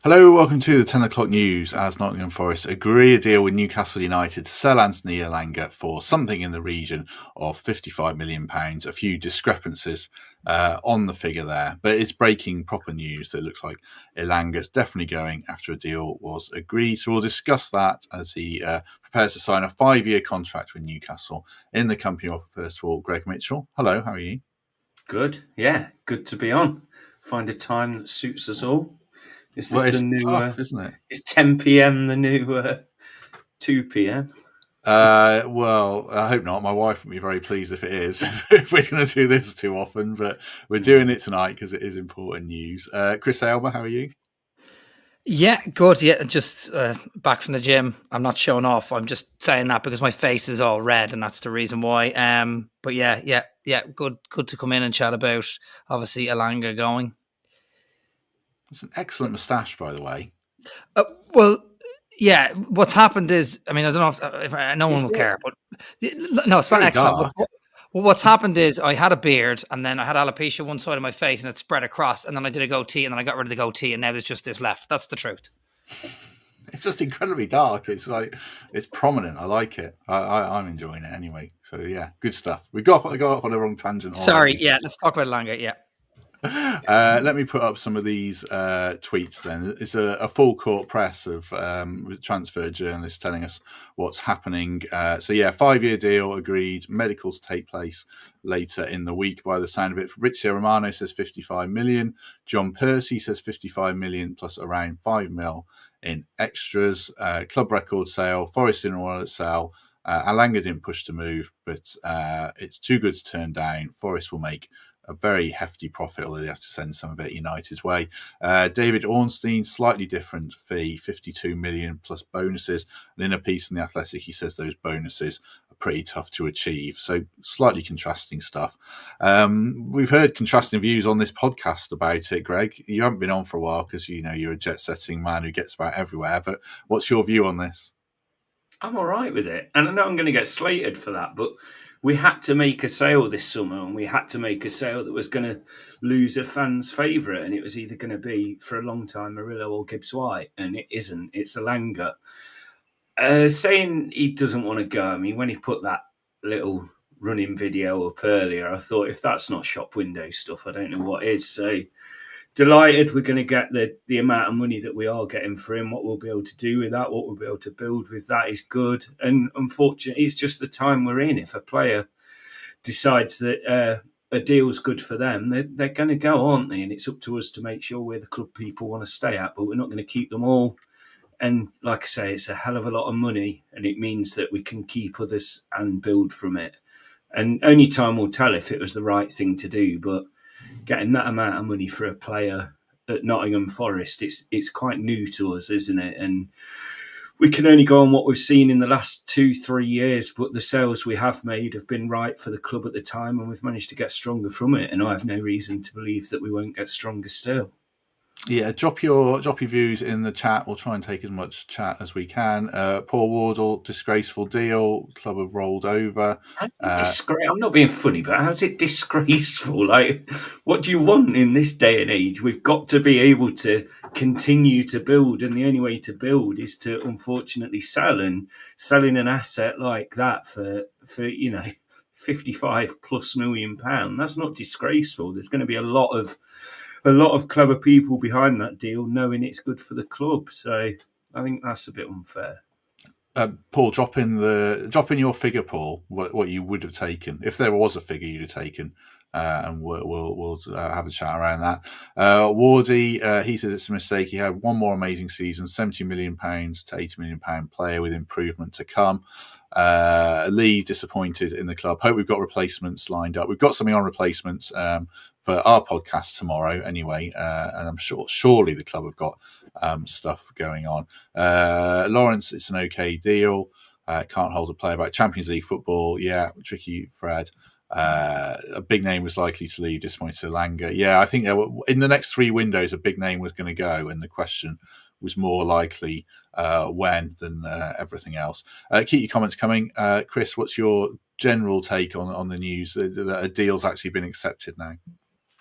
Hello, welcome to the 10 o'clock news as Nottingham Forest agree a deal with Newcastle United to sell Anthony Elanga for something in the region of £55 million. A few discrepancies on the figure there, but it's breaking proper news that it looks like Elanga's definitely going after a deal was agreed. So we'll discuss that as he prepares to sign a 5-year contract with Newcastle in the company of, first of all, Greg Mitchell. Hello, how are you? Good, yeah, good to be on. Find a time that suits us all. Is this the It's new? tough, isn't it? Is 10 p.m. the new 2 p.m.? Well, I hope not. My wife would be very pleased if it is, if we're going to do this too often, but we're doing it tonight because it is important news. Chris Aylmer, how are you? Yeah, good. Yeah, just back from the gym. I'm not showing off. I'm just saying that because my face is all red, and that's the reason why. But yeah. Good to come in and chat about obviously Elanga going. It's an excellent moustache, by the way. Well, yeah. What's happened is, I mean, I don't know if no one will care, but no, it's not Very excellent. dark. Well, what's happened is I had a beard, and then I had alopecia one side of my face, and it spread across, and then I did a goatee, and then I got rid of the goatee, and now there's just this left. That's the truth. It's just incredibly dark. It's like it's prominent. I like it. I'm enjoying it anyway. So yeah, good stuff. We got off on the wrong tangent. Sorry. Already. Yeah, let's talk about Elanga. Yeah. Let me put up some of these tweets then. It's a full court press of transfer journalists telling us what's happening. So yeah, 5-year deal agreed. Medicals take place later in the week by the sound of it. Fabrizio Romano says 55 million. John Percy says 55 million plus around 5 mil in extras. Club record sale. Forest didn't want to sell. Elanga didn't push to move, but it's too good to turn down. Forest will make a very hefty profit, although they have to send some of it United's way. David Ornstein, slightly different fee, 52 million plus bonuses. And in a piece in The Athletic, he says those bonuses are pretty tough to achieve. So slightly contrasting stuff. We've heard contrasting views on this podcast about it, Greg. You haven't been on for a while because, you know, you're a jet-setting man who gets about everywhere. But what's your view on this? I'm all right with it, and I know I'm going to get slated for that, but we had to make a sale this summer, and we had to make a sale that was going to lose a fan's favourite, and it was either going to be for a long time Murillo or Gibbs White, and it isn't. It's Elanga. Saying he doesn't want to go. I mean, when he put that little running video up earlier, I thought if that's not shop window stuff, I don't know what is. So delighted we're going to get the amount of money that we are getting for him. What we'll be able to do with that, what we'll be able to build with that is good. And unfortunately, it's just the time we're in. If a player decides that a deal's good for them, they're going to go, aren't they? And it's up to us to make sure we're the club people want to stay at, but we're not going to keep them all. And like I say, it's a hell of a lot of money, and it means that we can keep others and build from it. And only time will tell if it was the right thing to do, but getting that amount of money for a player at Nottingham Forest, it's quite new to us, isn't it? And we can only go on what we've seen in the last 2-3 years, but the sales we have made have been right for the club at the time, and we've managed to get stronger from it. And I have no reason to believe that we won't get stronger still. Yeah, drop your views in the chat. We'll try and take as much chat as we can. Paul Wardle, disgraceful deal. Club have rolled over. I'm not being funny, but how's it disgraceful? Like, what do you want in this day and age? We've got to be able to continue to build, and the only way to build is to unfortunately sell. And selling an asset like that for 55+ million pound, that's not disgraceful. There's going to be a lot of clever people behind that deal, knowing it's good for the club. So I think that's a bit unfair. Paul, drop in your figure, Paul. What you would have taken if there was a figure you'd have taken, and we'll have a chat around that. Wardy, he says it's a mistake. He had one more amazing season, £70 million to £80 million player with improvement to come. Lee disappointed in the club. Hope we've got replacements lined up. We've got something on replacements for our podcast tomorrow anyway, and I'm surely the club have got stuff going on. Lawrence, it's an okay deal. Can't hold a player back. Champions League football, yeah, tricky, Fred. A big name was likely to leave, disappointed Elanga. Yeah, I think in the next 3 windows, a big name was going to go, and the question was more likely when than everything else. Keep your comments coming. Chris, what's your general take on the news that a deal's actually been accepted now?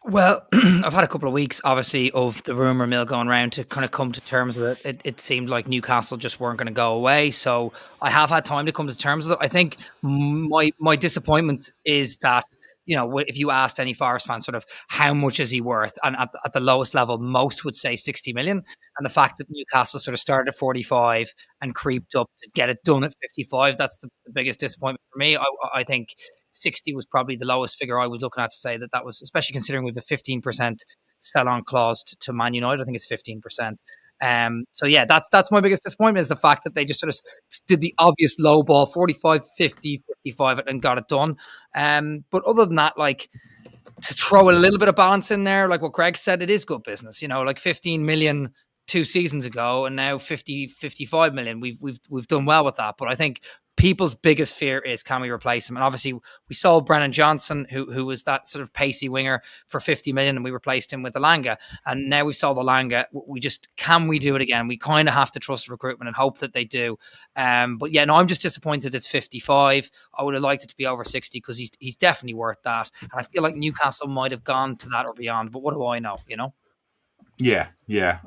Well, I've had a couple of weeks, obviously, of the rumor mill going around to kind of come to terms with it. It seemed like Newcastle just weren't going to go away, so I have had time to come to terms with it. I think my disappointment is that, you know, if you asked any Forest fan sort of how much is he worth, and at the lowest level, most would say 60 million. And the fact that Newcastle sort of started at 45 and creeped up to get it done at 55, that's the biggest disappointment for me. I think 60 was probably the lowest figure I was looking at to say that was, especially considering with the 15% sell on clause to Man United. I think it's 15%. So yeah, that's my biggest disappointment, is the fact that they just sort of did the obvious low ball, 45, 50, 55, and got it done. But other than that, like, to throw a little bit of balance in there, like what Greg said, it is good business. You know, like 15 million 2 seasons ago, and now 50, 55 million. We've done well with that. But I think people's biggest fear is, can we replace him? And obviously we sold Brennan Johnson, who was that sort of pacey winger, for 50 million, and we replaced him with Elanga. And now we sold Elanga. Can we do it again? We kind of have to trust recruitment and hope that they do. But yeah, no, I'm just disappointed it's 55. I would have liked it to be over 60, because he's definitely worth that. And I feel like Newcastle might have gone to that or beyond, but what do I know, you know? Yeah.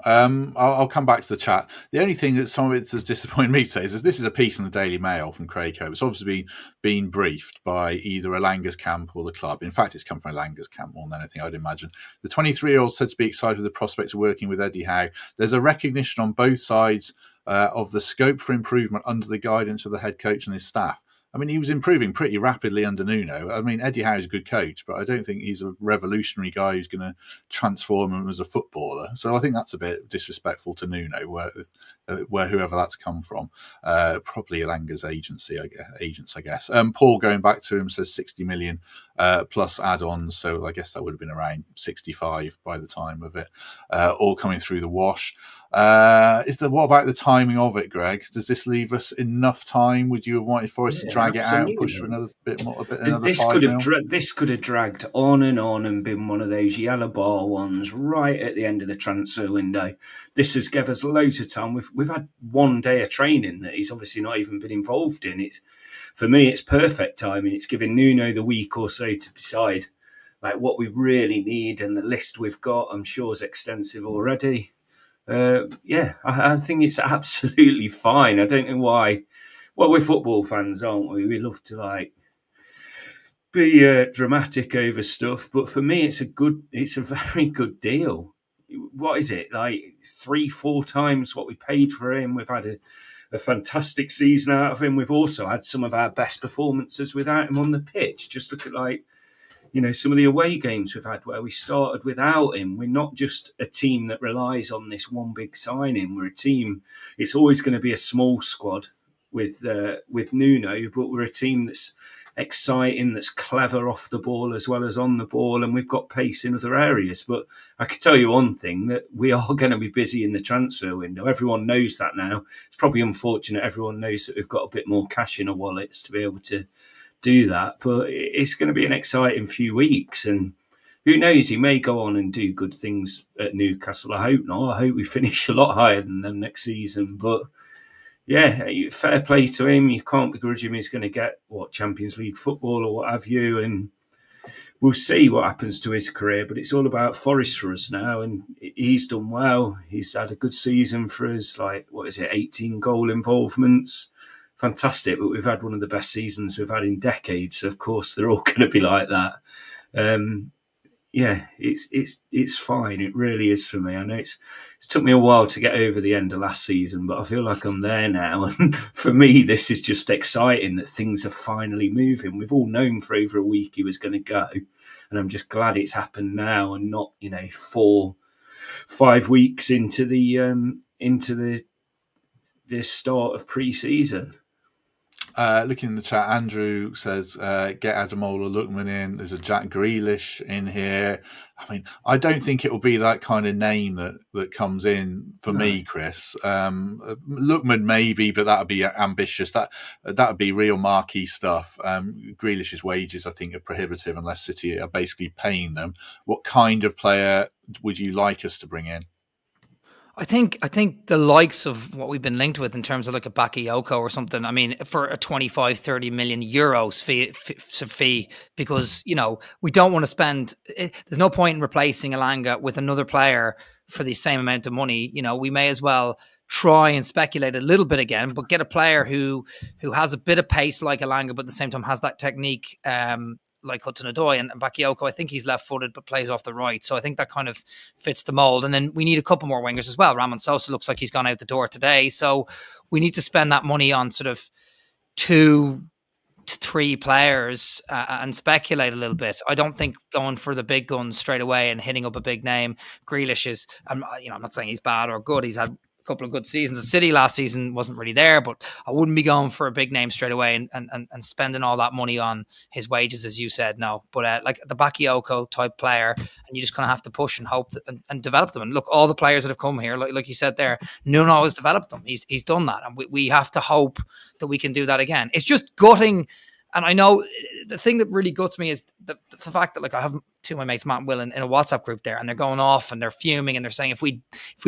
I'll come back to the chat. The only thing that some of it has disappointed me today is this is a piece in the Daily Mail from Craig Hope. It's obviously been briefed by either Elanga's camp or the club. In fact, it's come from Elanga's camp more than anything, I'd imagine. The 23-year-old said to be excited with the prospect of working with Eddie Howe. There's a recognition on both sides of the scope for improvement under the guidance of the head coach and his staff. I mean, he was improving pretty rapidly under Nuno. I mean, Eddie Howe is a good coach, but I don't think he's a revolutionary guy who's going to transform him as a footballer. So I think that's a bit disrespectful to Nuno, where whoever that's come from. Probably Elanga's agents, I guess. Paul, going back to him, says 60 million plus add-ons. So I guess that would have been around 65 by the time of it, all coming through the wash. What about the timing of it, Greg? Does this leave us enough time? Would you have wanted Forest to drag it out and push for another bit more? This could have dragged on and been one of those yellow ball ones right at the end of the transfer window. This has given us loads of time. We've had 1 day of training that he's obviously not even been involved in. For me, it's perfect timing. It's giving Nuno the week or so to decide like what we really need, and the list we've got, I'm sure, is extensive already. I think it's absolutely fine. I don't know why. Well, we're football fans, aren't we? We love to be dramatic over stuff, but for me, it's a very good deal. What is it, like 3-4 times what we paid for him? We've had a fantastic season out of him. We've also had some of our best performances without him on the pitch. Just look at some of the away games we've had where we started without him. We're not just a team that relies on this one big signing. We're a team. It's always going to be a small squad with Nuno, but we're a team that's exciting, that's clever off the ball as well as on the ball, and we've got pace in other areas. But I can tell you one thing, that we are going to be busy in the transfer window. Everyone knows that now. It's probably unfortunate everyone knows that we've got a bit more cash in our wallets to be able to do that, but it's going to be an exciting few weeks, and who knows, he may go on and do good things at Newcastle. I hope not. I hope we finish a lot higher than them next season, but yeah, fair play to him. You can't begrudge him. He's going to get Champions League football or what have you, and we'll see what happens to his career. But it's all about Forest for us now, and he's done well. He's had a good season for us, 18 goal involvements. Fantastic, but we've had one of the best seasons we've had in decades. So of course, they're all going to be like that. It's fine. It really is for me. I know it's took me a while to get over the end of last season, but I feel like I'm there now. And for me, this is just exciting that things are finally moving. We've all known for over a week he was going to go, and I'm just glad it's happened now and not 4-5 weeks into the start of pre-season. Looking in the chat, Andrew says, get Ademola Lookman in. There's a Jack Grealish in here. I mean, I don't think it will be that kind of name that comes in for me, Chris. Lookman maybe, but that would be ambitious. That would be real marquee stuff. Grealish's wages, I think, are prohibitive unless City are basically paying them. What kind of player would you like us to bring in? I think the likes of what we've been linked with in terms of like a Bakayoko or something, I mean, for a 25, 30 million euros fee, because, we don't want to spend, there's no point in replacing Elanga with another player for the same amount of money. We may as well try and speculate a little bit again, but get a player who has a bit of pace like Elanga, but at the same time has that technique, like Hudson-Odoi and Bakayoko. I think he's left-footed but plays off the right, so I think that kind of fits the mold. And then we need a couple more wingers as well. Ramon Sosa looks like he's gone out the door today, so we need to spend that money on sort of 2 to 3 players and speculate a little bit. I don't think going for the big guns straight away and hitting up a big name. Grealish is, I'm not saying he's bad or good. He's had couple of good seasons. The City last season wasn't really there, but I wouldn't be going for a big name straight away and spending all that money on his wages, as you said. No, but like the Bakayoko type player, and you just kind of have to push and hope that, and develop them. And look, all the players that have come here, like you said there, Nuno has developed them. He's done that, and we have to hope that we can do that again. It's just gutting. And I know the thing that really guts me is the fact that, like, I have 2 of my mates, Matt and Will, in a WhatsApp group there, and they're going off and they're fuming and they're saying if we'd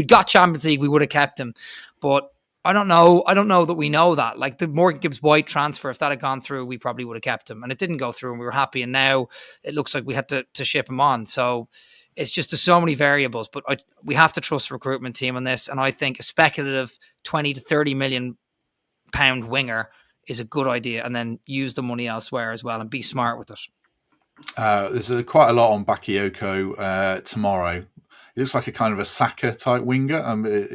got Champions League, we would have kept him. But I don't know that we know that. Like the Morgan Gibbs-White transfer, if that had gone through, we probably would have kept him. And it didn't go through and we were happy. And now it looks like we had to ship him on. So it's just there's so many variables. But we have to trust the recruitment team on this. And I think a speculative 20 to 30 million pound winger is a good idea, and then use the money elsewhere as well and be smart with it. There's quite a lot on Bakayoko tomorrow. He looks like a kind of a Saka type winger.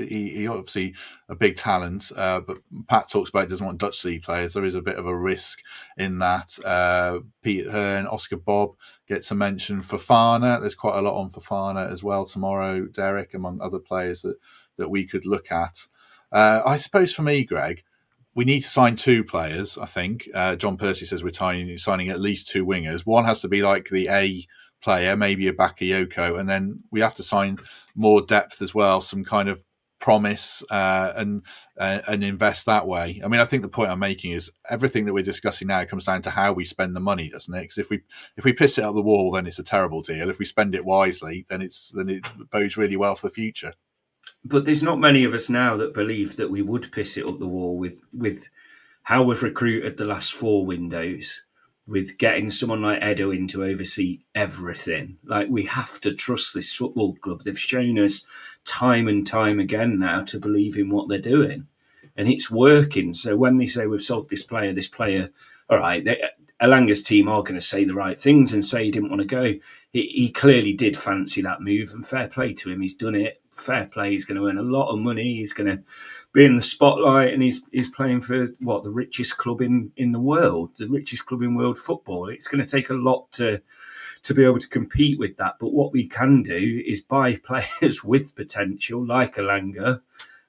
He obviously a big talent, but Pat talks about he doesn't want Dutch League players. There is a bit of a risk in that. Peter Hearn, Oscar Bob gets a mention. Fofana, there's quite a lot on Fofana as well tomorrow. Derek, among other players that we could look at. I suppose for me, Greg, we need to sign 2 players, I think. John Percy says we're signing at least 2 wingers. One has to be like the A player, maybe a Bakayoko, and then we have to sign more depth as well, some kind of promise and invest that way. I mean, I think the point I'm making is everything that we're discussing now comes down to how we spend the money, doesn't it? Because if we piss it up the wall, then it's a terrible deal. If we spend it wisely, then it bodes really well for the future. But there's not many of us now that believe that we would piss it up the wall with how we've recruited the last 4 windows, with getting someone like Edo in to oversee everything. Like, we have to trust this football club. They've shown us time and time again now to believe in what they're doing, and it's working. So when they say we've sold this player, all right, Elanga's team are going to say the right things and say he didn't want to go. He clearly did fancy that move, and fair play to him. He's done it. Fair play. He's going to earn a lot of money. He's going to be in the spotlight, and he's playing for the richest club in the world, the richest club in world football. It's going to take a lot to be able to compete with that. But what we can do is buy players with potential, like Elanga,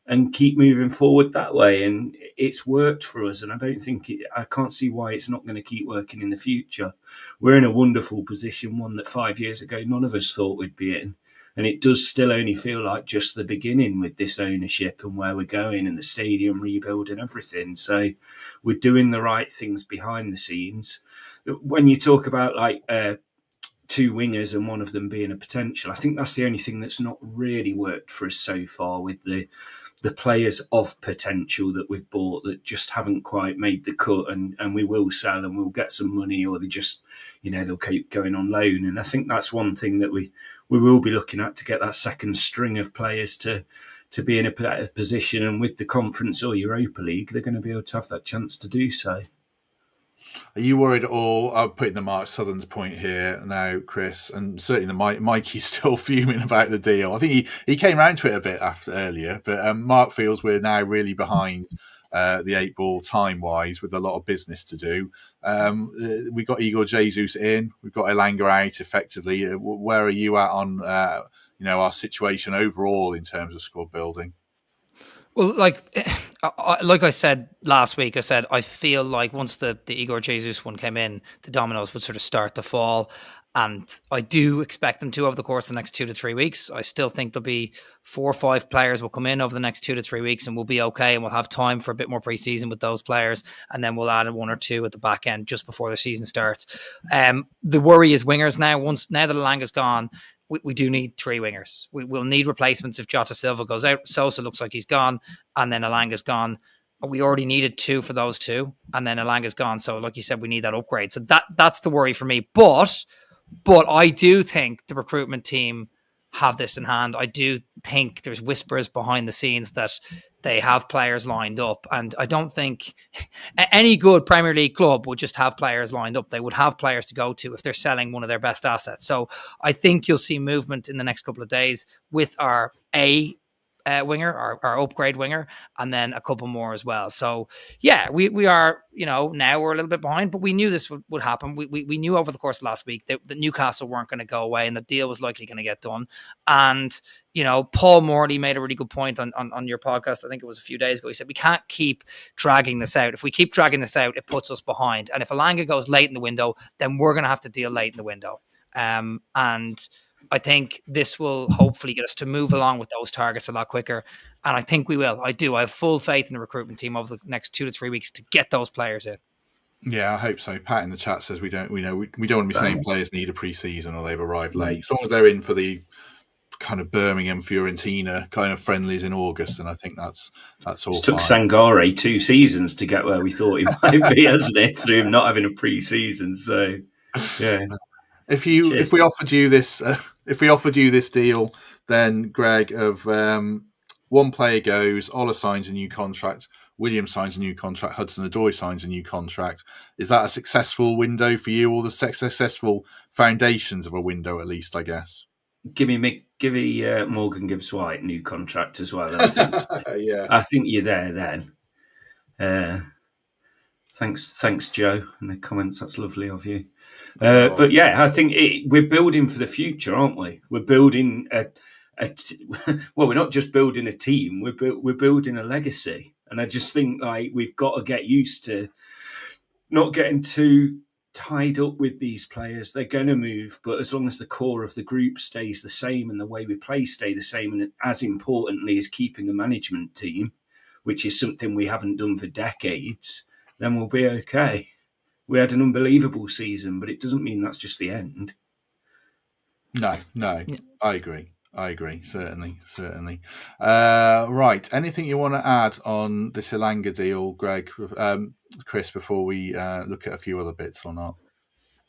and keep moving forward that way. And it's worked for us, and I can't see why it's not going to keep working in the future. We're in a wonderful position, one that 5 years ago none of us thought we'd be in. And it does still only feel like just the beginning with this ownership and where we're going and the stadium rebuild and everything. So we're doing the right things behind the scenes. When you talk about like 2 wingers and one of them being a potential, I think that's the only thing that's not really worked for us so far, with the players of potential that we've bought that just haven't quite made the cut, and we will sell and we'll get some money, or they just, they'll keep going on loan. And I think that's one thing that we will be looking at, to get that second string of players to be in a position, and with the Conference or Europa League, they're going to be able to have that chance to do so. Are you worried at all? I'm putting the Mark Southern's point here now, Chris, and certainly the Mikey's still fuming about the deal. I think he came round to it a bit earlier, but Mark feels we're now really behind the 8 ball time-wise, with a lot of business to do. We've got Igor Jesus in, we've got Elanga out effectively. Where are you at on our situation overall in terms of squad building? Well, like I said last week, I feel like once the Igor Jesus one came in, the dominoes would sort of start to fall. And I do expect them to over the course of the next 2 to 3 weeks. I still think there'll be 4 or 5 players will come in over the next 2 to 3 weeks, and we'll be okay, and we'll have time for a bit more preseason with those players. And then we'll add 1 or 2 at the back end just before the season starts. The worry is wingers now. Now that Elanga's gone, we do need 3 wingers. We will need replacements if Jota Silva goes out. Sosa looks like he's gone, and then Elanga's gone. We already needed 2 for those 2, and then Elanga's gone. So, like you said, we need that upgrade. So that's the worry for me. But I do think the recruitment team have this in hand. I do think there's whispers behind the scenes that they have players lined up, and I don't think any good Premier League club would just have players lined up. They would have players to go to if they're selling one of their best assets. So I think you'll see movement in the next couple of days with our winger, our upgrade winger, and then a couple more as well. So yeah, we are, now we're a little bit behind, but we knew this would happen. We knew over the course of last week that Newcastle weren't going to go away and the deal was likely going to get done. And Paul Morley made a really good point on your podcast. I think it was a few days ago. He said, we can't keep dragging this out. If we keep dragging this out, it puts us behind. And if Elanga goes late in the window, then we're going to have to deal late in the window. And I think this will hopefully get us to move along with those targets a lot quicker. And I think we will. I do. I have full faith in the recruitment team over the next 2 to 3 weeks to get those players in. Yeah, I hope so. Pat in the chat says we don't want to be saying players need a pre-season or they've arrived late. As long as they're in for the kind of Birmingham, Fiorentina kind of friendlies in August, and I think that's all. It took Sangare 2 seasons to get where we thought he might be, hasn't it? Through him not having a pre-season. So, yeah. If we offered you this deal, then Greg, of one player goes, Ola signs a new contract, Williams signs a new contract, Hudson-Odoi signs a new contract. Is that a successful window for you, or the successful foundations of a window, at least, I guess? Give me Morgan Gibbs-White new contract as well. I think, yeah. I think you're there then. Thanks, Joe, in the comments. That's lovely of you. But yeah, I think we're building for the future, aren't we? We're building well, we're not just building a team. We're building a legacy, and I just think we've got to get used to not getting too tied up with these players. They're going to move, but as long as the core of the group stays the same and the way we play stay the same, and as importantly as keeping a management team, which is something we haven't done for decades, then we'll be okay. We had an unbelievable season, but it doesn't mean that's just the end. No, I agree. Certainly. Right. Anything you want to add on this Elanga deal, Greg, Chris, before we look at a few other bits or not?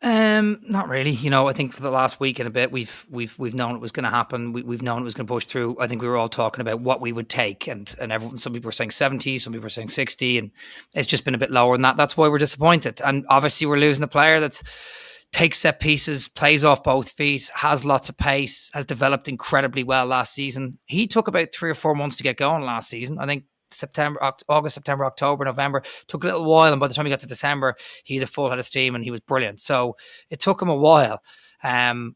Not really. I think for the last week and a bit, we've known it was going to happen. We've known it was going to push through. I think we were all talking about what we would take, and everyone. Some people were saying 70, some people were saying 60, and it's just been a bit lower than that. That's why we're disappointed. And obviously, we're losing a player that's takes set pieces, plays off both feet, has lots of pace, has developed incredibly well last season. He took about 3 or 4 months to get going last season. I think August, September, October, November. Took a little while, and by the time he got to December, he had a full head of steam and he was brilliant. So it took him a while. And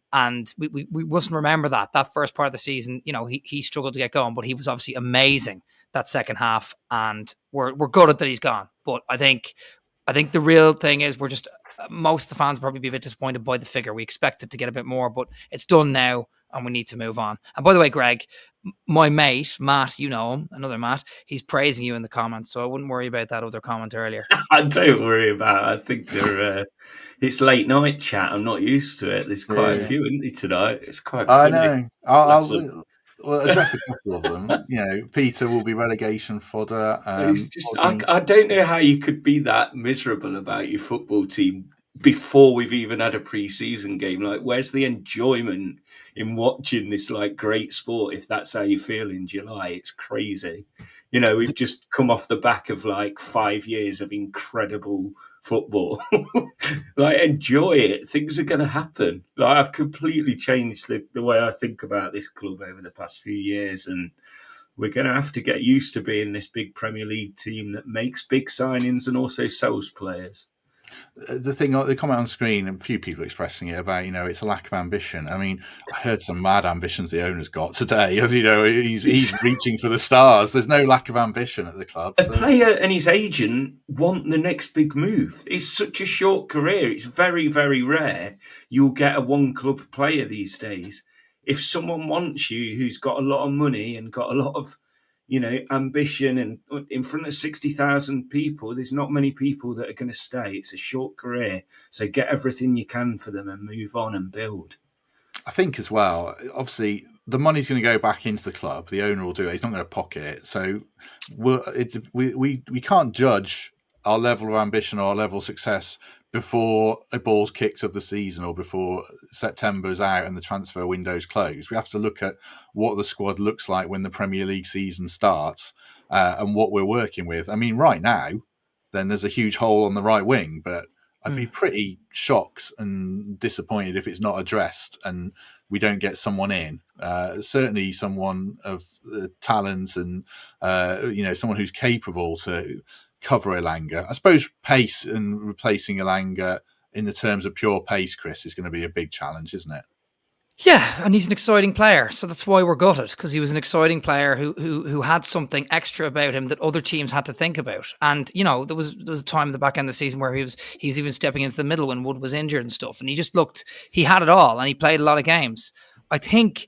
we mustn't remember that first part of the season, he struggled to get going, but he was obviously amazing that second half, and we're gutted that he's gone. But I think the real thing is we're just, most of the fans will probably be a bit disappointed by the figure. We expected to get a bit more, but it's done now and we need to move on. And by the way, Greg, my mate, Matt, you know him, another Matt, he's praising you in the comments, so I wouldn't worry about that other comment earlier. I don't worry about it. I think it's late night chat. I'm not used to it. There's quite a few, isn't there, tonight? It's quite funny. I know. I'll address a couple of them. Peter will be relegation fodder. I don't know how you could be that miserable about your football team before we've even had a pre-season game. Where's the enjoyment in watching this great sport if that's how you feel in July? It's crazy. We've just come off the back of 5 years of incredible football. Enjoy it. Things are going to happen. I've completely changed the way I think about this club over the past few years, and we're going to have to get used to being this big Premier League team that makes big signings and also sells players. The comment on screen, a few people expressing it about, it's a lack of ambition. I mean, I heard some mad ambitions the owner's got today. He's reaching for the stars. There's no lack of ambition at the club. A player and his agent want the next big move. It's such a short career. It's very, very rare you'll get a one-club player these days. If someone wants you who's got a lot of money and got a lot of ambition, and in front of 60,000 people, there's not many people that are going to stay. It's a short career. So get everything you can for them and move on and build. I think as well, obviously, the money's going to go back into the club. The owner will do it. He's not going to pocket it. So we can't judge our level of ambition or our level of success before a ball's kicked of the season or before September's out and the transfer window's closed. We have to look at what the squad looks like when the Premier League season starts and what we're working with. I mean, right now, then there's a huge hole on the right wing, but I'd be pretty shocked and disappointed if it's not addressed and we don't get someone in. Certainly someone of talent and, someone who's capable to cover Elanga. I suppose pace and replacing Elanga in the terms of pure pace, Chris, is going to be a big challenge, isn't it? Yeah, and he's an exciting player, so that's why we're gutted, because he was an exciting player who had something extra about him that other teams had to think about. And there was a time at the back end of the season where he was even stepping into the middle when Wood was injured and stuff, and he had it all, and he played a lot of games. I think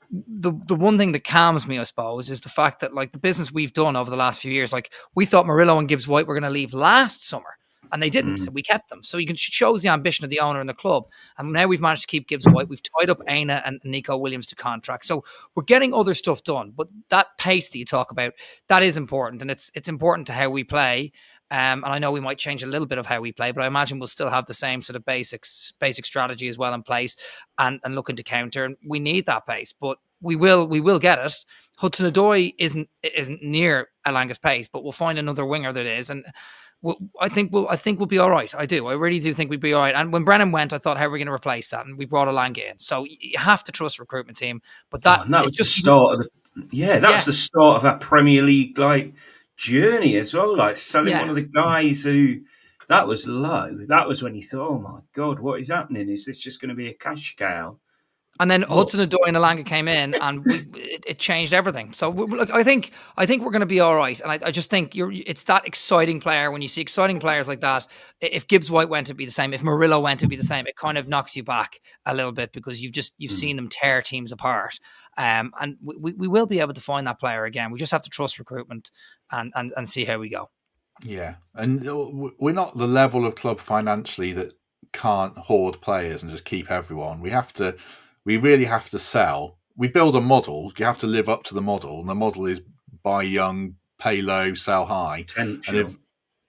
the one thing that calms me, I suppose, is the fact that like the business we've done over the last few years, like we thought Murillo and Gibbs White were going to leave last summer. And they didn't. So we kept them. So shows the ambition of the owner and the club. And now we've managed to keep Gibbs White. We've tied up Aina and Nico Williams to contract. So we're getting other stuff done. But that pace that you talk about, that is important. And it's important to how we play. And I know we might change a little bit of how we play, but I imagine we'll still have the same sort of basic strategy as well in place and looking to counter. And we need that pace, but we will get it. Hudson-Odoi isn't near Elanga's pace, but we'll find another winger that is. And I think we'll be all right. I do. I really do think we'd be all right. And when Brennan went, I thought, how are we going to replace that? And we brought Elanga in. So you have to trust recruitment team. But that was just the start of was the start of our Premier League journey as well. Like selling one of the guys who that was low. That was when you thought, oh my God, what is happening? Is this just going to be a cash cow? And then Hudson-Odoi and Elanga came in, and it changed everything. So look, I think we're going to be all right. And I just think it's that exciting player. When you see exciting players like that, if Gibbs White went, it'd be the same. If Murillo went, it'd be the same. It kind of knocks you back a little bit because you've seen them tear teams apart. And we will be able to find that player again. We just have to trust recruitment and see how we go. Yeah, and we're not the level of club financially that can't hoard players and just keep everyone. We really have to sell. We build a model. You have to live up to the model. And the model is buy young, pay low, sell high. And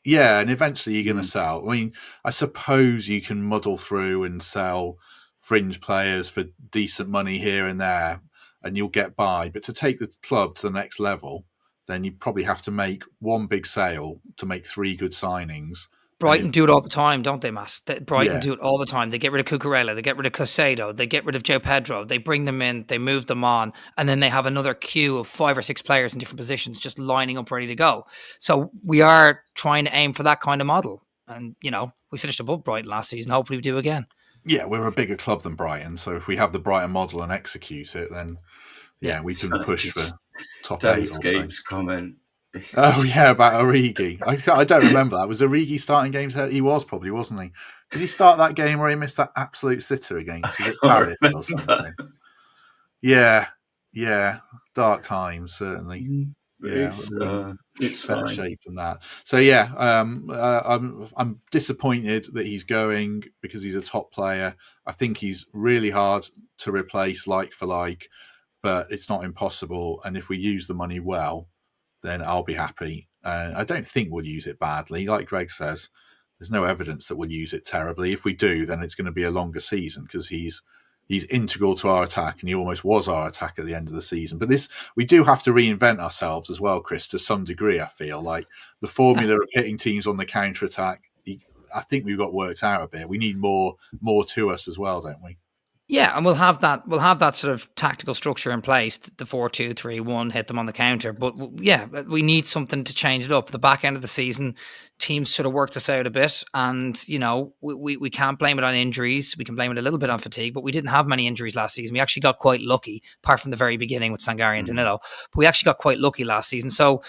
eventually you're going to sell. I mean, I suppose you can muddle through and sell fringe players for decent money here and there, and you'll get by. But to take the club to the next level, then you probably have to make one big sale to make 3 good signings. Brighton do it all the time, don't they, Matt? Brighton do it all the time. They get rid of Cucurella, they get rid of Caicedo, they get rid of Joe Pedro, they bring them in, they move them on, and then they have another queue of 5 or 6 players in different positions just lining up ready to go. So we are trying to aim for that kind of model. And, we finished above Brighton last season. Hopefully we do again. Yeah, we're a bigger club than Brighton. So if we have the Brighton model and execute it, then, we can push for top 8 or so. Comment. Oh yeah, about Origi. I don't remember that. Was Origi starting games? He was probably, wasn't he? Did he start that game where he missed that absolute sitter against Paris or something? Yeah. Dark times, certainly. It's better shape than that. So yeah, I'm disappointed that he's going because he's a top player. I think he's really hard to replace like for like, but it's not impossible. And if we use the money well, then I'll be happy. I don't think we'll use it badly. Like Greg says, there's no evidence that we'll use it terribly. If we do, then it's going to be a longer season because he's integral to our attack, and he almost was our attack at the end of the season. But we do have to reinvent ourselves as well, Chris, to some degree. I feel like the formula of hitting teams on the counter-attack, I think we've got worked out a bit. We need more to us as well, don't we? Yeah, and we'll have that sort of tactical structure in place, the 4-2-3-1, hit them on the counter. But yeah, we need something to change it up. The back end of the season, teams sort of worked us out a bit, and we can't blame it on injuries. We can blame it a little bit on fatigue, but we didn't have many injuries last season. We actually got quite lucky, apart from the very beginning with Sangare and Danilo. But we actually got quite lucky last season. So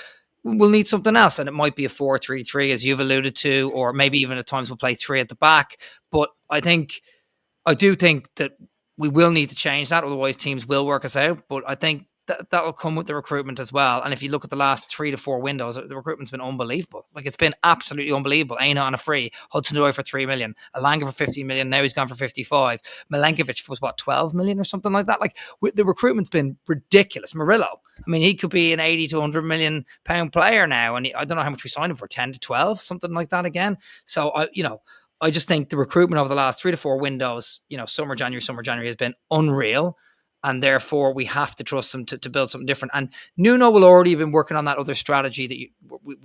we'll need something else, and it might be a 4-3-3, as you've alluded to, or maybe even at times we'll play 3 at the back. But I do think that we will need to change that, otherwise teams will work us out. But I think that will come with the recruitment as well. And if you look at the last 3 to 4 windows, the recruitment's been unbelievable. Like, it's been absolutely unbelievable. Aina on a free, Hudson-Odoi for 3 million, Elanga for 15 million. Now he's gone for 55. Milenkovic was 12 million or something like that. Like, the recruitment's been ridiculous. Murillo, I mean, he could be an 80 to 100 million pound player now, and I don't know how much we signed him for, 10 to 12, something like that again. So I just think the recruitment over the last 3 to 4 windows, summer, January has been unreal. And therefore, we have to trust them to build something different. And Nuno will already have been working on that other strategy that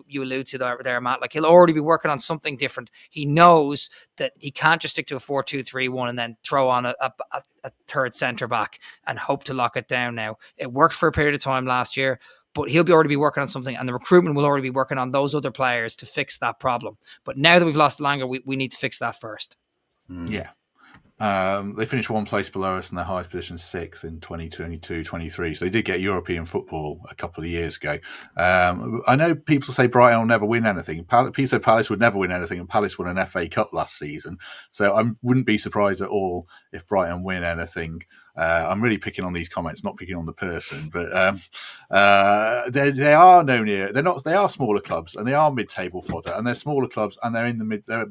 you allude to there, Matt. Like, he'll already be working on something different. He knows that he can't just stick to a 4-2-3-1 and then throw on a third centre back and hope to lock it down now. It worked for a period of time last year, but he'll already be working on something, and the recruitment will already be working on those other players to fix that problem. But now that we've lost Elanga, we need to fix that first. Yeah. They finished one place below us in their highest position, 6th in 2022-23. So they did get European football a couple of years ago. I know people say Brighton will never win anything. People say Palace would never win anything, and Palace won an FA Cup last season. So I wouldn't be surprised at all if Brighton win anything. I'm really picking on these comments, not picking on the person, but they are they are smaller clubs, and they are mid-table fodder, and they're smaller clubs, and they're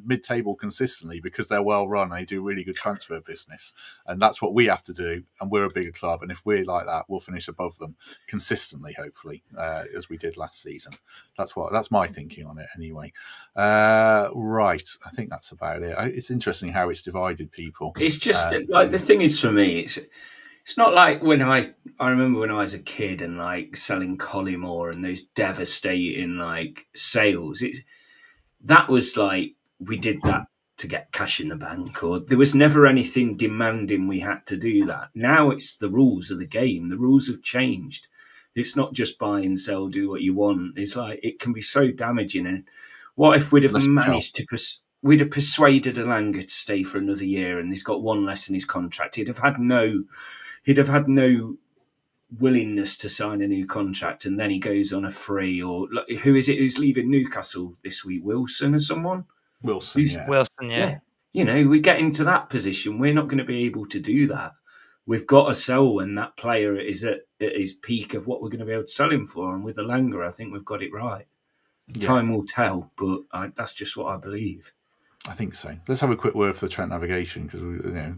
mid-table consistently because they're well run. They do really good transfer business, and that's what we have to do. And we're a bigger club, and if we're like that, we'll finish above them consistently, hopefully, as we did last season. That's my thinking on it anyway. Right, I think that's about it. It's interesting how it's divided people. It's just like, the thing is, for me, it's not like when I remember when I was a kid and like selling Collymore and those devastating like sales. That was like, we did that to get cash in the bank, or there was never anything demanding we had to do that. Now it's the rules of the game. The rules have changed. It's not just buy and sell, do what you want. It's like, it can be so damaging. And what if we'd have managed to we'd have persuaded Elanga to stay for another year, and he's got one less in his contract. He'd have had no willingness to sign a new contract, and then he goes on a free. Or who is it who's leaving Newcastle this week? Wilson or someone? Wilson, yeah. We get into that position. We're not going to be able to do that. We've got to sell when that player is at his peak of what we're going to be able to sell him for. And with Elanga, I think we've got it right. Yeah. Time will tell, but that's just what I believe. I think so. Let's have a quick word for the Trent Navigation, because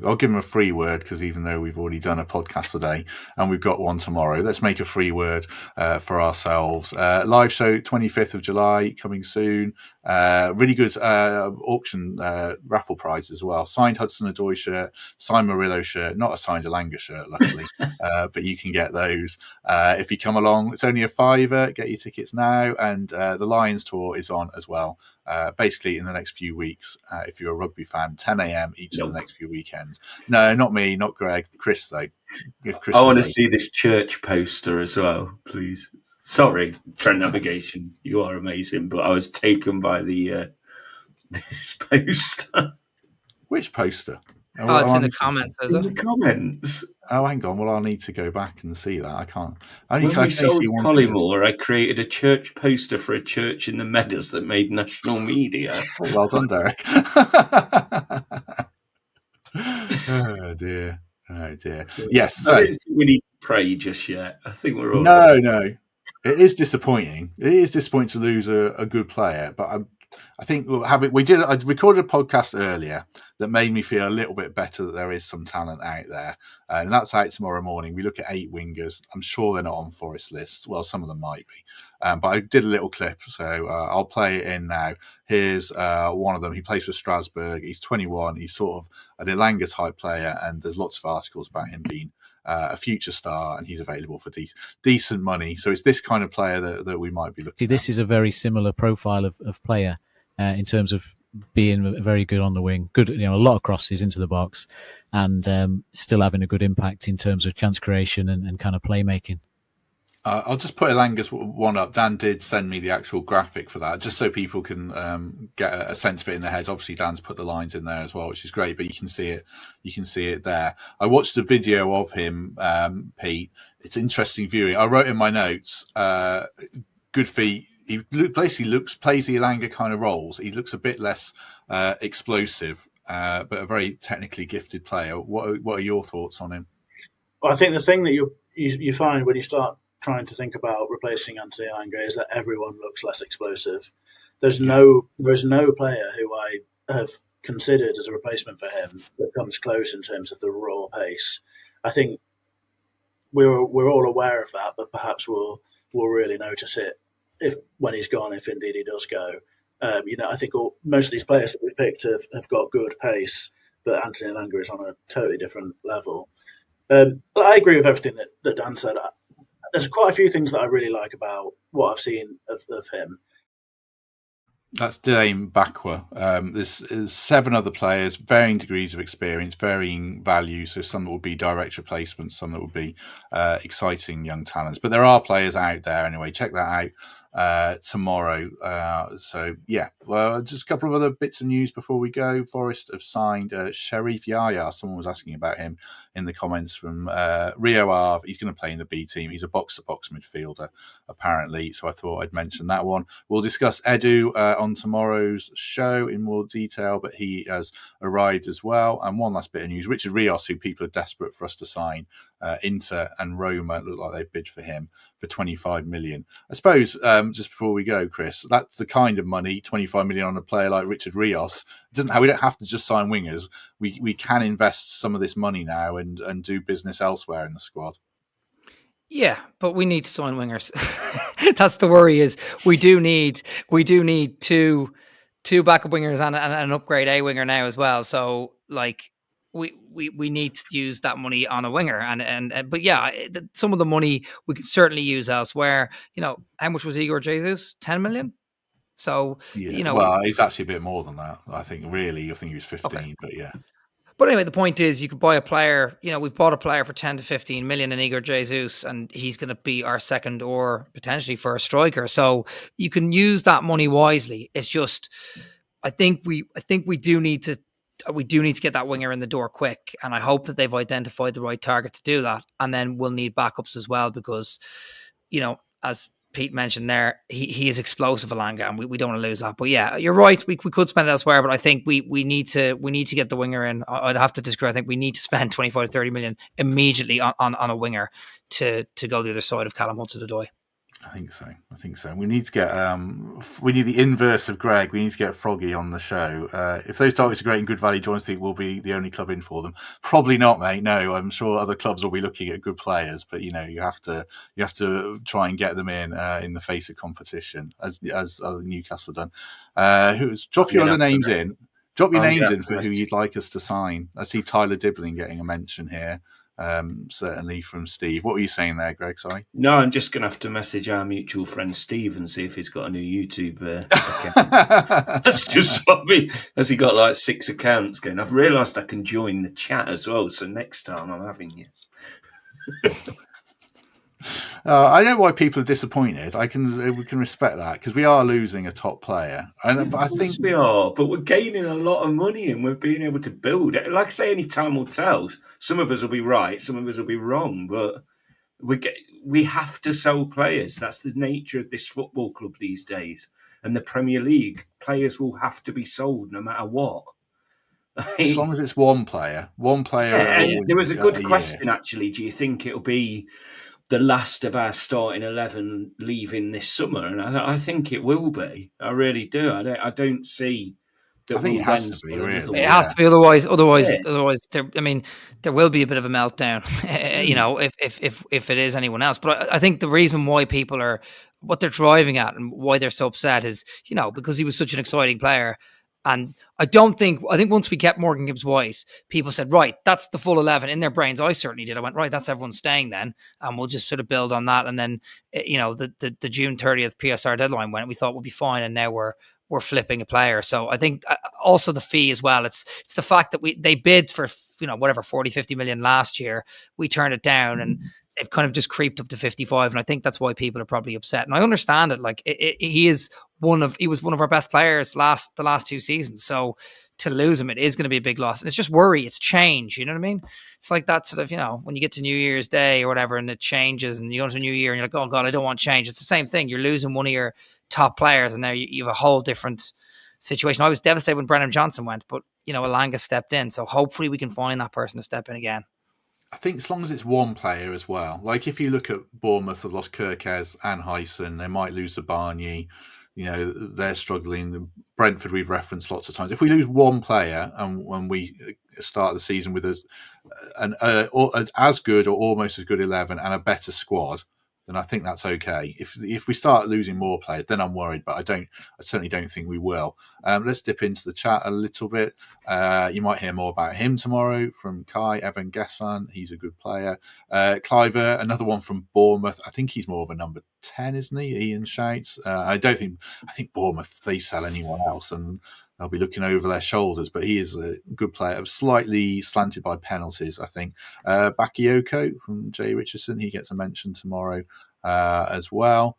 I'll give him a free word, because even though we've already done a podcast today and we've got one tomorrow, let's make a free word for ourselves. Live show 25th of July coming soon. Really good auction raffle prize as well. Signed Hudson-Odoi shirt, signed Murillo shirt, not a signed Elanga shirt, luckily, but you can get those if you come along. It's only a £5. Get your tickets now, and the Lions tour is on as well. Basically, in the next few weeks, if you're a rugby fan, 10 a.m. each of the next few weekends. No, not me, not Greg, Chris though. I want to see this church poster as well, please. Sorry, Trent Navigation, you are amazing, but I was taken by this poster. Which poster? Oh, it's in the comments, is it? In the comments. Oh, hang on. Well, I'll need to go back and see that. I can't. When we sold Collymore, I created a church poster for a church in the Meadows that made national media. Oh, well done, Derek. Oh, dear. Yes. So, I don't think we need to pray just yet. I think we're all No. It is disappointing. It is disappointing to lose a good player, but I think I recorded a podcast earlier that made me feel a little bit better that there is some talent out there. And that's out tomorrow morning. We look at 8 wingers. I'm sure they're not on Forest lists. Well, some of them might be. But I did a little clip, so I'll play it in now. Here's one of them. He plays for Strasbourg. He's 21. He's sort of an Elanga type player, and there's lots of articles about him being a future star, and he's available for decent money. So it's this kind of player that we might be looking at. This is a very similar profile of player in terms of being very good on the wing, good, a lot of crosses into the box, and still having a good impact in terms of chance creation and kind of playmaking. I'll just put Elanga's one up. Dan did send me the actual graphic for that, just so people can get a sense of it in their heads. Obviously, Dan's put the lines in there as well, which is great. But you can see it. You can see it there. I watched a video of him, Pete. It's interesting viewing. I wrote in my notes, good feet. He plays the Elanga kind of roles. He looks a bit less explosive, but a very technically gifted player. What are your thoughts on him? Well, I think the thing that you find when you start trying to think about replacing Anthony Elanga is that everyone looks less explosive. There is no player who I have considered as a replacement for him that comes close in terms of the raw pace. I think we're all aware of that, but perhaps we'll really notice it when he's gone, if indeed he does go. I think most of these players that we've picked have got good pace, but Anthony Elanga is on a totally different level. But I agree with everything that Dan said. There's quite a few things that I really like about what I've seen of him. That's Dame Bakwa. There's 7 other players, varying degrees of experience, varying value. So some that will be direct replacements, some that will be exciting young talents. But there are players out there anyway. Check that out tomorrow. So yeah, well, just a couple of other bits of news before we go. Forest have signed Sharif Yaya. Someone was asking about him in the comments from Rio Ave. He's going to play in the B team. He's a box-to-box midfielder, apparently. So I thought I'd mention that one. We'll discuss Edu on tomorrow's show in more detail, but he has arrived as well. And one last bit of news. Richard Rios, who people are desperate for us to sign, Inter and Roma look like they've bid for him for 25 million. I suppose, just before we go, Chris, that's the kind of money, 25 million on a player like Richard Rios. We don't have to just sign wingers. We can invest some of this money now and do business elsewhere in the squad. Yeah, but we need to sign wingers. That's the worry. Is we do need two backup wingers and an upgrade A winger now as well. So like we need to use that money on a winger but yeah, some of the money we could certainly use elsewhere. How much was Igor Jesus? 10 million. So yeah, well, he's actually a bit more than that. I think he was 15, okay. But yeah. But anyway, the point is you could buy a player, we've bought a player for 10 to 15 million in Igor Jesus, and he's going to be our second or potentially first striker. So you can use that money wisely. It's just, I think we do need to get that winger in the door quick. And I hope that they've identified the right target to do that. And then we'll need backups as well, because, as Pete mentioned there, he is explosive, Elanga, and we don't want to lose that. But yeah, you're right. We could spend it elsewhere, but I think we need to get the winger in. I'd have to disagree. I think we need to spend 25 to 30 million immediately on a winger to go the other side of Callum Hudson-Odoi. I think so. We need to get we need the inverse of Greg. We need to get Froggy on the show. If those targets are great and good value, do you think we'll be the only club in for them? Probably not, mate. No, I'm sure other clubs will be looking at good players, but you have to try and get them in the face of competition, as Newcastle done. Drop your other names in. Drop your names in for who you'd like us to sign. I see Tyler Dibling getting a mention here. Certainly from Steve. What were you saying there, Greg? Sorry. No, I'm just going to have to message our mutual friend Steve and see if he's got a new YouTube account. That's just something. Has he got like 6 accounts going? I've realised I can join the chat as well, so next time I'm having you. I know why people are disappointed. we can respect that, because we are losing a top player, and I think we are. But we're gaining a lot of money, and we're being able to build it. Like I say, any time will tell. Some of us will be right, some of us will be wrong. But we have to sell players. That's the nature of this football club these days, and the Premier League. Players will have to be sold no matter what. As long as it's one player. Yeah, there was a good question actually. Do you think it'll be the last of our starting 11 leaving this summer? And I think it will be. I really do. I don't see that. I think it has to be. Really. It has to be. Otherwise, there will be a bit of a meltdown. If it is anyone else. But I think the reason why people are what they're driving at and why they're so upset is because he was such an exciting player. And I think once we kept Morgan Gibbs-White, people said, right, that's the full 11 in their brains. I certainly did. I went, right, that's everyone staying then. And we'll just sort of build on that. And then, the June 30th PSR deadline went, we thought we'll be fine. And now we're flipping a player. So I think also the fee as well. It's the fact that they bid for, 40, 50 million last year. We turned it down and they've kind of just creeped up to 55. And I think that's why people are probably upset. And I understand it. Like he was one of our best players the last 2 seasons. So to lose him, it is going to be a big loss. And it's just worry. It's change. You know what I mean? It's like that sort of, when you get to New Year's Day or whatever, and it changes and you go to a new year and you're like, oh God, I don't want change. It's the same thing. You're losing one of your top players and now you have a whole different situation. I was devastated when Brennan Johnson went, but Elanga stepped in. So hopefully we can find that person to step in again. I think as long as it's one player as well. Like if you look at Bournemouth, have lost Kirkes and Hyson, they might lose the Barney. They're struggling. Brentford, we've referenced lots of times. If we lose one player and when we start the season with an as good or almost as good 11 and a better squad, then I think that's okay. If we start losing more players, then I'm worried. But I certainly don't think we will. Let's dip into the chat a little bit. You might hear more about him tomorrow from Kai Evan Gessan. He's a good player. Cliver, another one from Bournemouth. I think he's more of a number 10, isn't he? Ian shouts. I think Bournemouth, if they sell anyone else, and they'll be looking over their shoulders. But he is a good player, slightly slanted by penalties, I think. Bakayoko from Jay Richardson, he gets a mention tomorrow as well.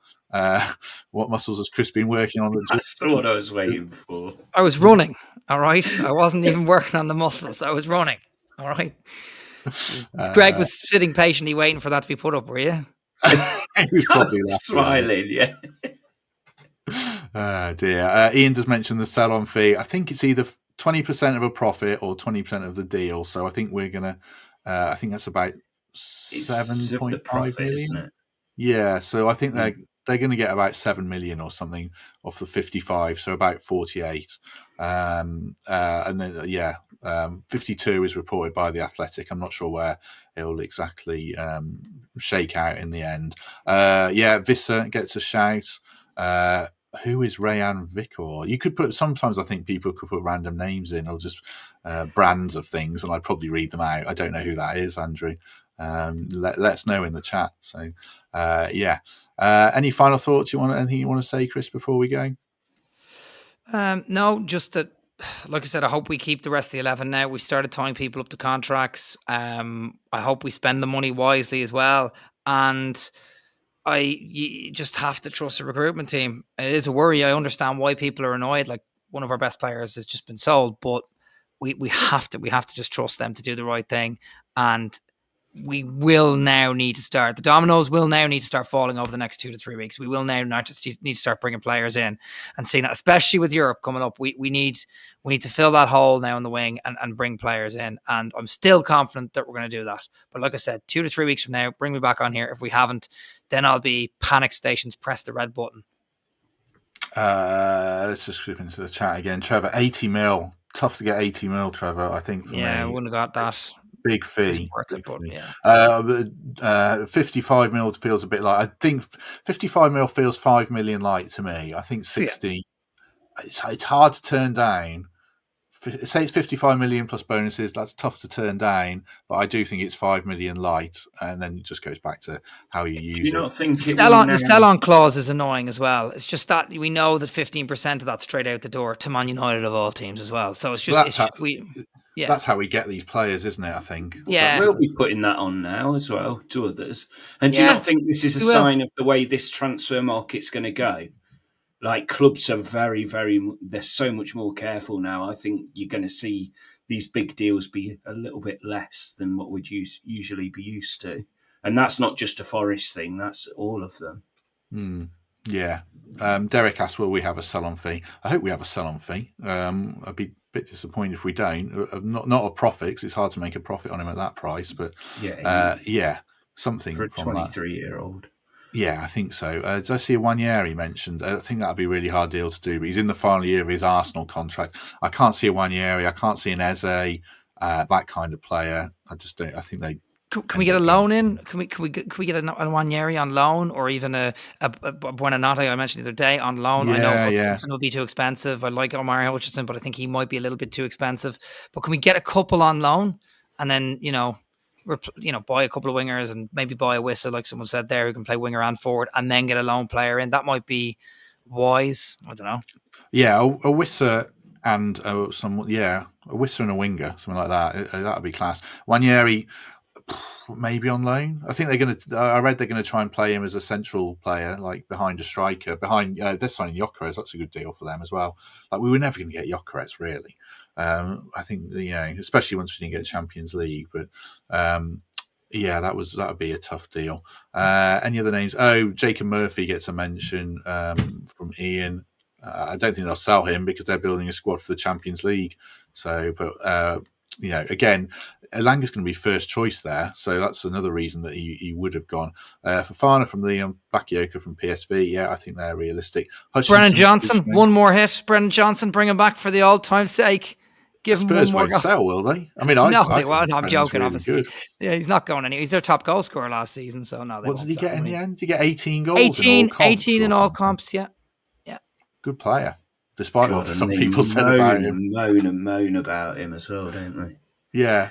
What muscles has Chris been working on? That's what I was waiting for. I was running, all right? I wasn't even working on the muscles. I was running, all right? Greg was sitting patiently waiting for that to be put up, were you? He was probably smiling, yeah. Dear. Ian does mention the sell-on fee. I think it's either 20% of a profit or 20% of the deal. So I think we're going to, I think that's about 7.5 million. Isn't it? Yeah. So I think they're going to get about 7 million or something off the 55. So about 48. And then, 52 is reported by The Athletic. I'm not sure where it will exactly shake out in the end. Visser gets a shout. Who is Rayan Vikor? You could put, sometimes I think people could put random names in or just brands of things, and I'd probably read them out. I don't know who that is, Andrew. Let us know in the chat. So, any final thoughts anything you want to say, Chris, before we go? No, just that, like I said, I hope we keep the rest of the 11 now. We've started tying people up to contracts. I hope we spend the money wisely as well. And you just have to trust the recruitment team. It is a worry. I understand why people are annoyed. Like, one of our best players has just been sold, but we have to just trust them to do the right thing. And we will now need to start. The dominoes will now need to start falling over the next 2 to 3 weeks. We will now not just need to start bringing players in and seeing that, especially with Europe coming up. We need to fill that hole now in the wing and bring players in. And I'm still confident that we're going to do that. But like I said, 2 to 3 weeks from now, bring me back on here. If we haven't, then I'll be panic stations, press the red button. Let's just slip into the chat again. Trevor, 80 mil. Tough to get 80 mil, Trevor, I think, for me. Yeah, I wouldn't have got that. Big fee. Big fee. Yeah. 55 mil feels a bit like, I think 55 mil feels 5 million light to me. I think 60, it's hard to turn down. Say it's 55 million plus bonuses, that's tough to turn down, but I do think it's 5 million light, and then it just goes back to how you use it. Do you not think the sell-on clause is annoying as well? It's just that we know that 15% of that's straight out the door to Man United of all teams as well. So it's just, that's how we get these players, isn't it? I think. Yeah, we'll be putting that on now as well to others. And do you not think this is a sign of the way this transfer market's going to go? Like, clubs are very, they're so much more careful now. I think you're going to see these big deals be a little bit less than what we'd usually be used to. And that's not just a Forest thing, that's all of them. Yeah. Derek asked, will we have a sell-on fee? I hope we have a sell-on fee. I'd be a bit disappointed if we don't. Not a profit, because it's hard to make a profit on him at that price. But something for a from 23-year-old. Yeah, I think so. Did I see a Wanyeri mentioned? I think that would be a really hard deal to do, but he's in the final year of his Arsenal contract. I can't see a Wanyeri. I can't see an Eze, that kind of player. I just don't. I think they. Can we get a loan in? Can we get a Wanyeri on loan, or even a Buonanotte I mentioned the other day on loan? I know Hutchinson will be too expensive. I like Omar Hutchinson, but I think he might be a little bit too expensive. But can we get a couple on loan, and then buy a couple of wingers and maybe buy a Wissa, like someone said there, who can play winger and forward, and then get a lone player in? That might be wise. I don't know. Yeah, a Wissa and a Wissa and a winger, something like that. That would be class. Wanyeri, maybe on loan. I think I read they're going to try and play him as a central player, like behind a striker. They're signing Gyökeres. That's a good deal for them as well. Like, we were never going to get Gyökeres, really. I think, especially once we didn't get Champions League, but that would be a tough deal. Any other names? Jacob Murphy gets a mention from Ian. I don't think they'll sell him because they're building a squad for the Champions League. So, but again, Elanga's going to be first choice there, so that's another reason that he would have gone. Fofana from Lyon, Bakayoko from PSV, yeah, I think they're realistic. Brennan Johnson, one more hit. Brennan Johnson, bring him back for the old time's sake. Give him Spurs one more won't go. sell, will they? I mean, no, I they won't. I'm joking, really obviously. Good. Yeah, he's not going anywhere. He's their top goal scorer last season, so no, they what won't. What did he get in the end? Did he get 18 goals 18, in all comps? 18 in all comps, yeah. Good player, despite what some people said about him. Moan about him as well, don't they? Yeah.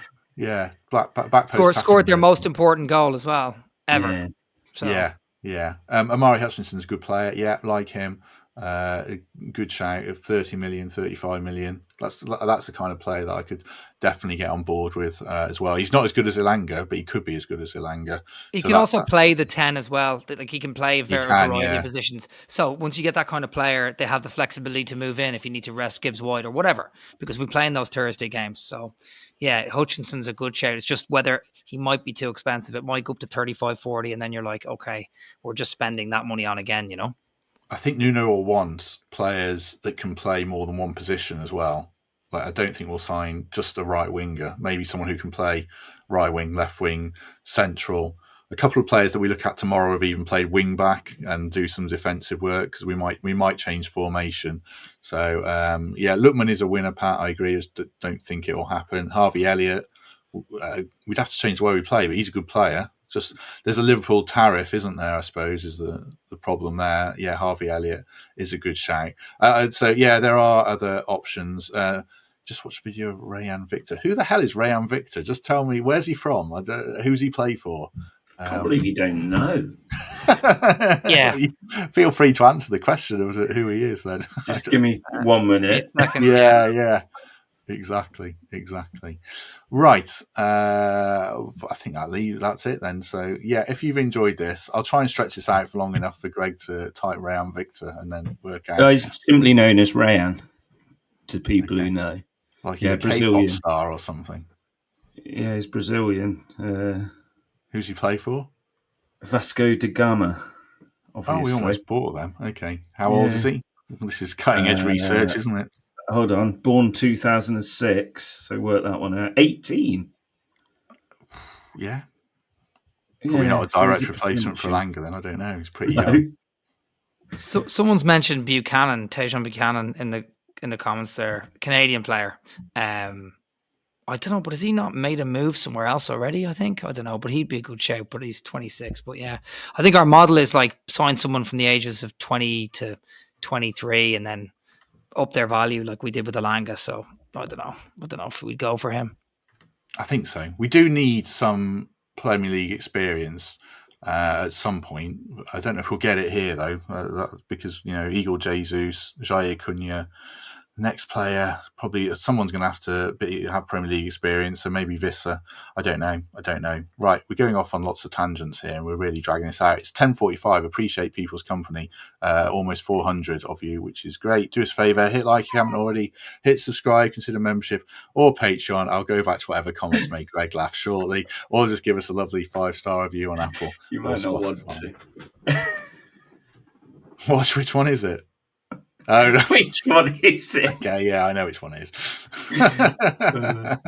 Back post scored their most important goal as well, ever. Yeah. So. Yeah. Amari Hutchinson's a good player. Yeah, like him. A good shout of 30 million, 35 million. That's the kind of player that I could definitely get on board with as well. He's not as good as Elanga, but he could be as good as Elanga. He can also play the 10 as well. Like he can play a variety of positions. So once you get that kind of player, they have the flexibility to move in if you need to rest Gibbs wide or whatever, because we play in those Thursday games. So yeah, Hutchinson's a good shout. It's just whether he might be too expensive. It might go up to 35, 40, and then you're like, okay, we're just spending that money on again, I think Nuno will want players that can play more than one position as well. Like, I don't think we'll sign just a right winger. Maybe someone who can play right wing, left wing, central. A couple of players that we look at tomorrow have even played wing back and do some defensive work because we might change formation. So Lookman is a winner, Pat. I agree. I don't think it will happen. Harvey Elliott, we'd have to change the way we play, but he's a good player. Just there's a Liverpool tariff, isn't there? I suppose is the problem there. Yeah, Harvey Elliott is a good shout. There are other options. Just watch a video of Rayan Victor. Who the hell is Rayan Victor? Just tell me, where's he from? Who's he play for? I can't believe you don't know. Yeah, feel free to answer the question of who he is. Then just give me 1 minute. Yeah. Exactly. Right. I think that's it then. So, yeah, if you've enjoyed this, I'll try and stretch this out for long enough for Greg to type Rayan Victor and then work out. He's simply known as Rayan to people who know. Like he's a Brazilian K-pop star or something. Yeah, he's Brazilian. Who's he play for? Vasco da Gama. Obviously. Oh, we almost bought them. Okay. How old is he? This is cutting-edge research, isn't it? Hold on. Born 2006. So work that one out. 18. Yeah. Probably not a direct replacement for Elanga then. I don't know. He's pretty young. So someone's mentioned Tajon Buchanan in the comments there. Canadian player. I don't know, but has he not made a move somewhere else already? I think. I don't know, but he'd be a good shout, but he's 26. But yeah, I think our model is like sign someone from the ages of 20 to 23 and then up their value like we did with Elanga. So I don't know if we'd go for him. I think so. We do need some Premier League experience at some point. I don't know if we'll get it here though, because Igor Jesus, Jair Cunha. Next player, probably someone's going to have to have Premier League experience, so maybe Visser. I don't know. Right, we're going off on lots of tangents here, and we're really dragging this out. It's 10:45. Appreciate people's company. Almost 400 of you, which is great. Do us a favour, hit like if you haven't already. Hit subscribe, consider membership or Patreon. I'll go back to whatever comments make Greg laugh shortly, or just give us a lovely 5-star review on Apple. You might not want to. Which one is it? Oh, no. Which one is it? Okay, yeah, I know which one it is. I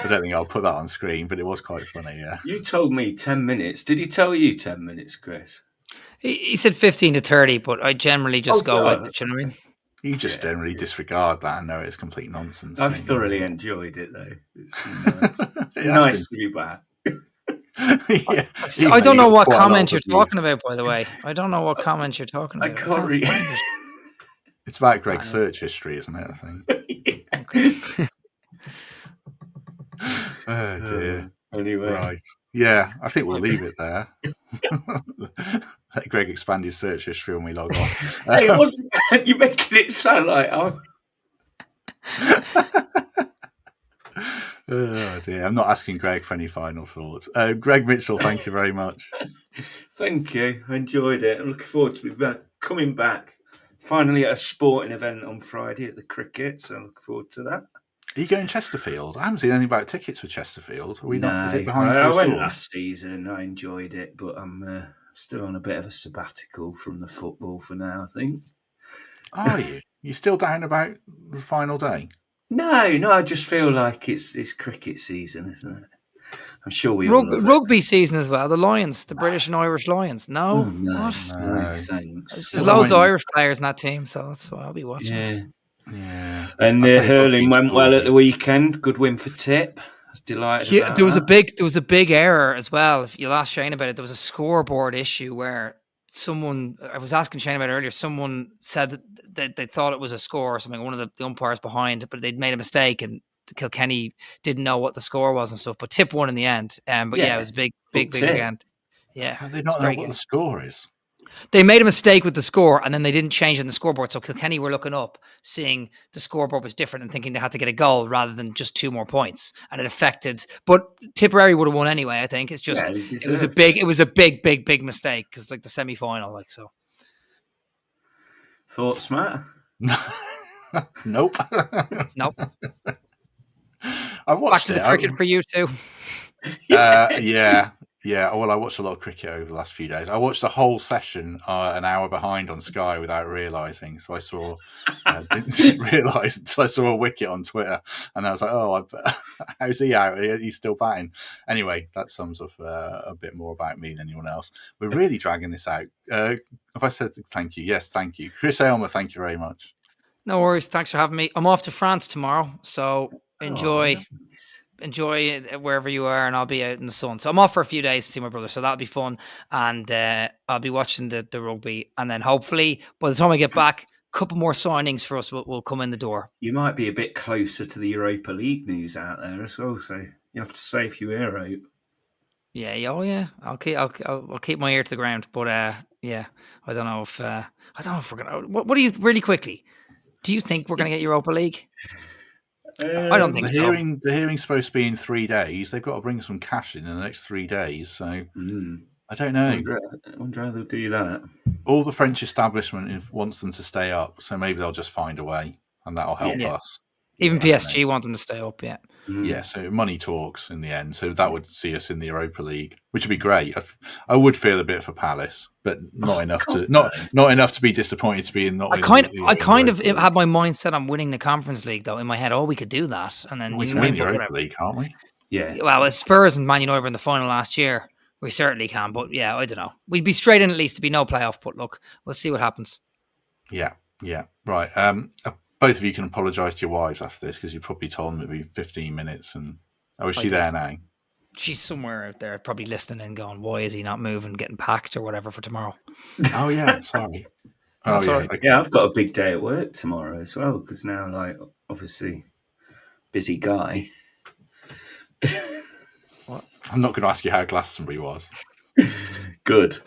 don't think I'll put that on screen, but it was quite funny, yeah. You told me 10 minutes. Did he tell you 10 minutes, Chris? He said 15 to 30, but I generally just go with it, you know what I mean? You just generally disregard that and know it's complete nonsense. I've thoroughly enjoyed it, though. It's nice to be back. Yeah. I don't know what comment you're talking about, by the way. I don't know what comment you're talking about. I can't read it. It's about Greg's search history, isn't it? I think. Oh dear. Anyway, right. Yeah, I think we'll leave it there. Let Greg expand his search history when we log on. Hey, it wasn't. You're making it sound like Oh dear. I'm not asking Greg for any final thoughts. Greg Mitchell, thank you very much. Thank you. I enjoyed it. I'm looking forward to coming back. Finally at a sporting event on Friday at the cricket, so I look forward to that. Are you going Chesterfield? I haven't seen anything about tickets for Chesterfield. Are we not? Is it I went doors? last season. I enjoyed it, but I'm still on a bit of a sabbatical from the football for now, I think. Are you? You still down about the final day? No, I just feel like it's cricket season, isn't it? I'm sure we all love it. Rugby season as well. The Lions, the British and Irish Lions. No, Oh, no, what? no, thanks. There's Well, loads of I mean- Irish players in that team, so that's what I'll be watching. Yeah. Yeah. And I the tell you what, hurling these went well at will the weekend. Good win for Tip. I was delighted about There was that. a big error as well. If you'll ask Shane about it, there was a scoreboard issue where I was asking Shane about it earlier. Someone said that they thought it was a score or something. One of the umpires behind, but they'd made a mistake and Kilkenny didn't know what the score was and stuff. But Tip won in the end. But yeah, it was a big Tip. end. Yeah, How do they it's not know great what game. the score is? They made a mistake with the score and then they didn't change it in the scoreboard. So Kilkenny were looking up, seeing the scoreboard was different and thinking they had to get a goal rather than just 2 more points. And it affected, but Tipperary would have won anyway, I think. It's just, it was a big mistake because like the semi-final, like so. Thoughts, Matt? Nope. Nope. I watched Back to the cricket for you too. Yeah. Well, I watched a lot of cricket over the last few days. I watched a whole session an hour behind on Sky without realising. So I saw, didn't realise until I saw a wicket on Twitter, and I was like, "Oh, how's he out? He's still batting." Anyway, that sums up a bit more about me than anyone else. We're really dragging this out. Have I said thank you? Yes, thank you, Chris Aylmer. Thank you very much. No worries. Thanks for having me. I'm off to France tomorrow, so enjoy. Nice. Enjoy it wherever you are, and I'll be out in the sun. So I'm off for a few days to see my brother, so that'll be fun. And I'll be watching the rugby, and then hopefully by the time I get back, a couple more signings for us will come in the door. You might be a bit closer to the Europa League news out there as well, so you have to save your ear out. Yeah, yeah. I'll keep my ear to the ground, but yeah, I don't know if we're gonna. What do you really quickly? Do you think we're gonna get Europa League? I don't think so. The hearing's supposed to be in 3 days. They've got to bring some cash in the next 3 days. So I don't know. I wonder how they'll do that. All the French establishment wants them to stay up, so maybe they'll just find a way, and that'll help us. Even PSG want them to stay up. Yeah. Yeah, so money talks in the end. So that would see us in the Europa League, which would be great. I would feel a bit for Palace, but not enough to be disappointed to be in. I kind of had my mind set on winning the Conference League though in my head. Oh, we could do that, and then we can win the Europa League, can't we? Yeah. Well, if Spurs and Man United were in the final last year, we certainly can. But yeah, I don't know. We'd be straight in at least to be no playoff. But look, we'll see what happens. Yeah. Right. Both of you can apologise to your wives after this because you probably told them it'd be 15 minutes. And is she there now? She's somewhere out there, probably listening and going, "Why is he not moving, getting packed or whatever for tomorrow?" Oh yeah, sorry. That's all right. Okay. Yeah, I've got a big day at work tomorrow as well because now, like, obviously, busy guy. What? I'm not going to ask you how Glastonbury was. Good.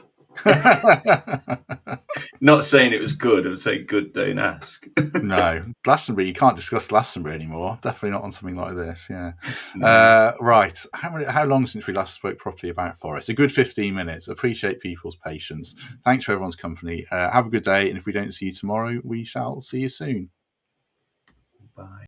Not saying it was good. I'm saying good, don't ask. No, Glastonbury. You can't discuss Glastonbury anymore. Definitely not on something like this. Yeah. Right. How long since we last spoke properly about Forest? A good 15 minutes. Appreciate people's patience. Thanks for everyone's company. Have a good day. And if we don't see you tomorrow, we shall see you soon. Bye.